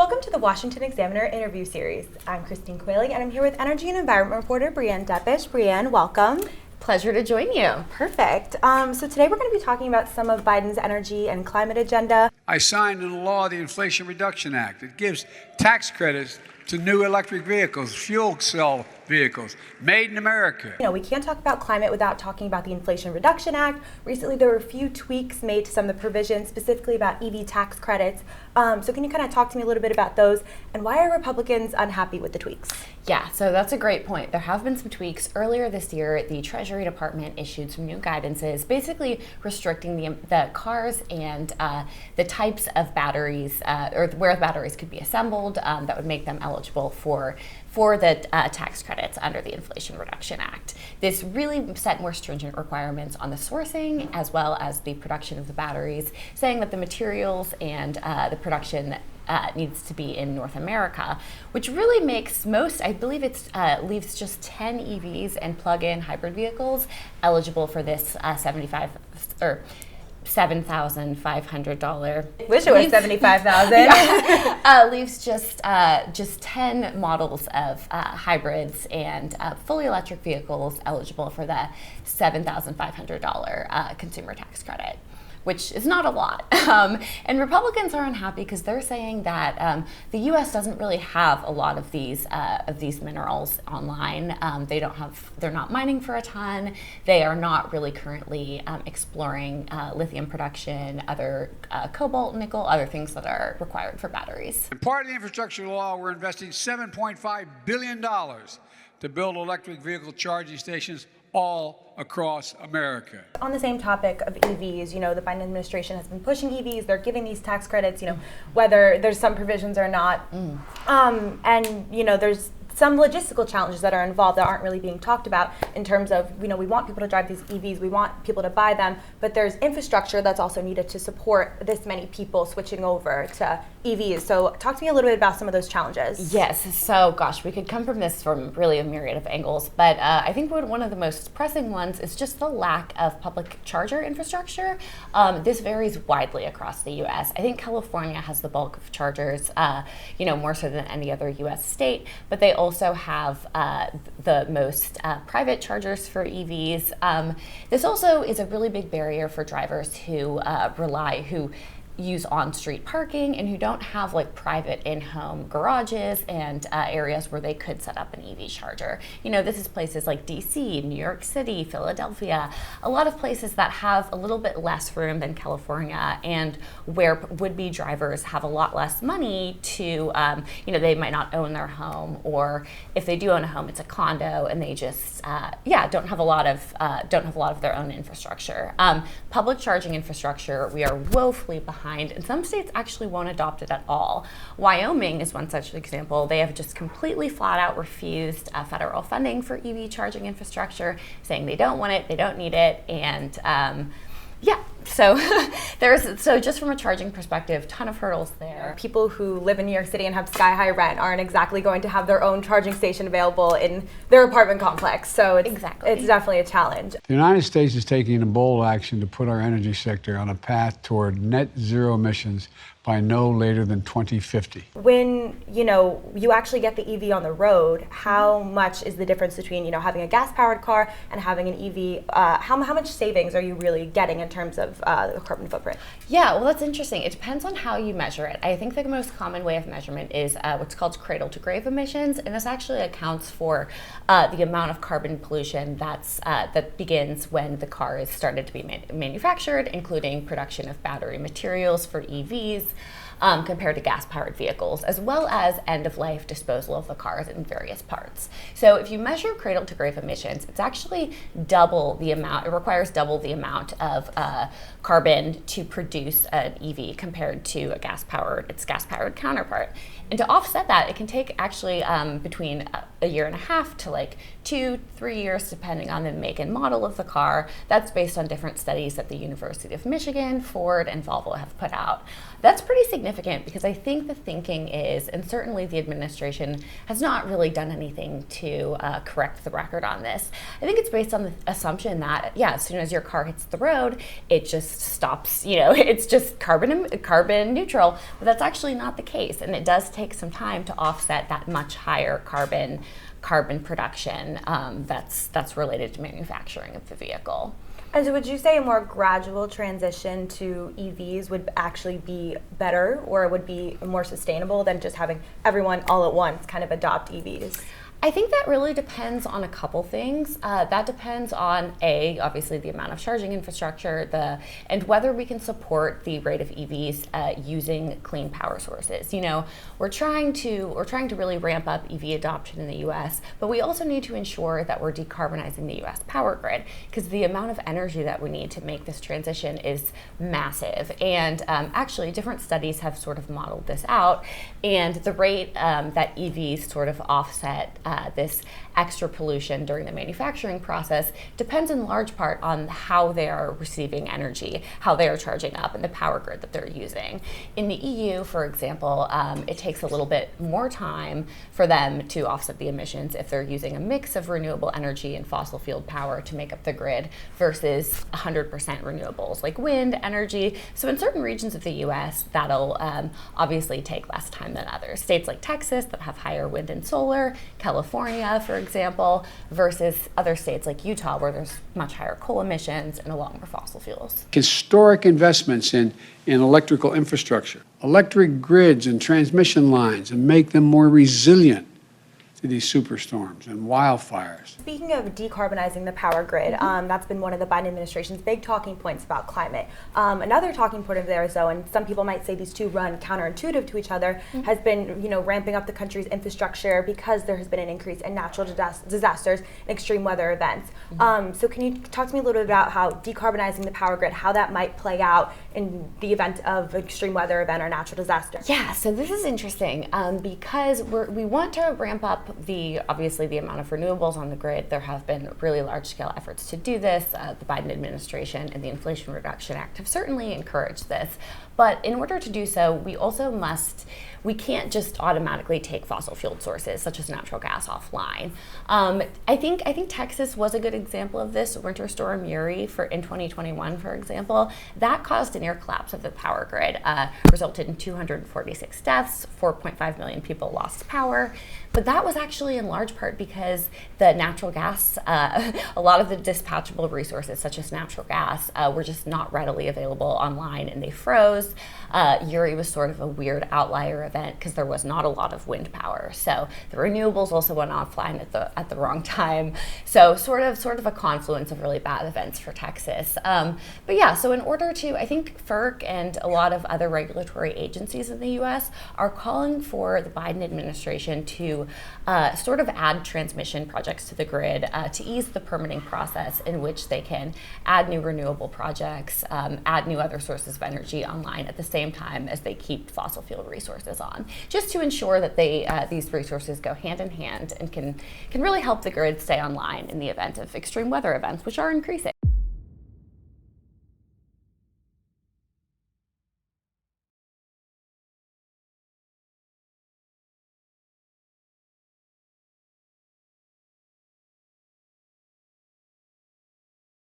Welcome to the Washington Examiner interview series. I'm Christine Quayling, and I'm here with Energy and Environment reporter Breanne Deppisch. Breanne, welcome. Pleasure to join you. Perfect. So today we're going to be talking about some of Biden's energy and climate agenda. I signed into law the Inflation Reduction Act. It gives tax credits to new electric vehicles, fuel cell vehicles, made in America. You know, we can't talk about climate without talking about the Inflation Reduction Act. Recently, there were a few tweaks made to some of the provisions, specifically about EV tax credits. So can you kind of talk to me a little bit about those, and why are Republicans unhappy with the tweaks? Yeah, so that's a great point. There have been some tweaks. Earlier this year, the Treasury Department issued some new guidances, basically restricting the cars and the types of batteries, or where the batteries could be assembled, that would make them eligible for the tax credits under the Inflation Reduction Act. This really set more stringent requirements on the sourcing as well as the production of the batteries, saying that the materials and the production needs to be in North America, which really makes most, I believe it's leaves just 10 EVs and plug-in hybrid vehicles eligible for this $7,500. Wish it was $75,000. Leaves just 10 models of hybrids and fully electric vehicles eligible for the $7,500 consumer tax credit, which is not a lot. And Republicans are unhappy because they're saying that the U.S. doesn't really have a lot of these minerals online. They're not mining for a ton. They are not really currently exploring lithium production, other cobalt, nickel, other things that are required for batteries. And part of the infrastructure law, we're investing $7.5 billion to build electric vehicle charging stations all across America. On the same topic of EVs, you know, the Biden administration has been pushing EVs. They're giving these tax credits, you know, whether there's some provisions or not. And, you know, there's some logistical challenges that are involved that aren't really being talked about in terms of, you know, we want people to drive these EVs, we want people to buy them, but there's infrastructure that's also needed to support this many people switching over to EVs. So talk to me a little bit about some of those challenges. Yes, so gosh, we could come from this from really a myriad of angles, but I think one of the most pressing ones is just the lack of public charger infrastructure. This varies widely across the U.S. I think California has the bulk of chargers, you know, more so than any other U.S. state, but they also have the most private chargers for EVs. This also is a really big barrier for drivers who use on-street parking and who don't have like private in-home garages and areas where they could set up an EV charger. You know, this is places like DC, New York City, Philadelphia, a lot of places that have a little bit less room than California and where would-be drivers have a lot less money to, you know, they might not own their home, or if they do own a home, it's a condo and they just, don't have a lot of their own infrastructure. Public charging infrastructure, we are woefully behind, and some states actually won't adopt it at all. Wyoming is one such example. They have just completely flat out refused federal funding for EV charging infrastructure, saying they don't want it, they don't need it, and so so just from a charging perspective, ton of hurdles there. People who live in New York City and have sky-high rent aren't exactly going to have their own charging station available in their apartment complex, so it's definitely a challenge. The United States is taking a bold action to put our energy sector on a path toward net zero emissions by no later than 2050. When, you know, you actually get the EV on the road, how much is the difference between, you know, having a gas-powered car and having an EV? How much savings are you really getting in terms of the carbon footprint? Yeah, well, that's interesting. It depends on how you measure it. I think the most common way of measurement is what's called cradle-to-grave emissions, and this actually accounts for the amount of carbon pollution that begins when the car is started to be manufactured, including production of battery materials for EVs, compared to gas-powered vehicles, as well as end-of-life disposal of the cars in various parts. So if you measure cradle-to-grave emissions, it's actually double the amount. It requires double the amount of carbon to produce an EV compared to its gas-powered counterpart. And to offset that, it can take actually between a year and a half to like 2-3 years, depending on the make and model of the car. That's based on different studies that the University of Michigan, Ford, and Volvo have put out. That's pretty significant because I think the thinking is, and certainly the administration has not really done anything to correct the record on this. I think it's based on the assumption that, yeah, as soon as your car hits the road, it just stops, it's just carbon neutral, but that's actually not the case. And it does take some time to offset that much higher carbon production that's related to manufacturing of the vehicle. And so would you say a more gradual transition to EVs would actually be better, or it would be more sustainable than just having everyone all at once kind of adopt EVs? I think that really depends on a couple things. That depends on obviously the amount of charging infrastructure, and whether we can support the rate of EVs using clean power sources. We're trying to really ramp up EV adoption in the U.S., but we also need to ensure that we're decarbonizing the U.S. power grid, because the amount of energy that we need to make this transition is massive. And actually, different studies have sort of modeled this out, and the rate that EVs sort of offset this extra pollution during the manufacturing process depends in large part on how they are receiving energy, how they are charging up, and the power grid that they're using. In the EU, for example, it takes a little bit more time for them to offset the emissions if they're using a mix of renewable energy and fossil fuel power to make up the grid versus 100% renewables like wind energy. So in certain regions of the US, that'll obviously take less time than others. States like Texas that have higher wind and solar, California, for example, versus other states like Utah where there's much higher coal emissions and a lot more fossil fuels. Historic investments in electrical infrastructure, electric grids and transmission lines, and make them more resilient to these superstorms and wildfires. Speaking of decarbonizing the power grid, that's been one of the Biden administration's big talking points about climate. Another talking point of theirs, though, and some people might say these two run counterintuitive to each other, has been ramping up the country's infrastructure because there has been an increase in natural disasters and extreme weather events. So can you talk to me a little bit about how decarbonizing the power grid, how that might play out in the event of extreme weather event or natural disaster? Yeah, so this is interesting because we want to ramp up obviously the amount of renewables on the grid. There have been really large-scale efforts to do this. The Biden administration and the Inflation Reduction Act have certainly encouraged this. But in order to do so, we can't just automatically take fossil fuel sources such as natural gas offline. I think Texas was a good example of this. Winter Storm Uri in 2021, for example, that caused a near collapse of the power grid, resulted in 246 deaths, 4.5 million people lost power. But that was actually in large part because the natural gas, a lot of the dispatchable resources such as natural gas were just not readily available online, and they froze. Uri was sort of a weird outlier event because there was not a lot of wind power. So the renewables also went offline at the wrong time. So sort of a confluence of really bad events for Texas. But yeah, so in order to, I think FERC and a lot of other regulatory agencies in the US are calling for the Biden administration to sort of add transmission projects to the grid to ease the permitting process in which they can add new renewable projects, add new other sources of energy online at the same time as they keep fossil fuel resources on, just to ensure that these resources go hand in hand and can really help the grid stay online in the event of extreme weather events, which are increasing.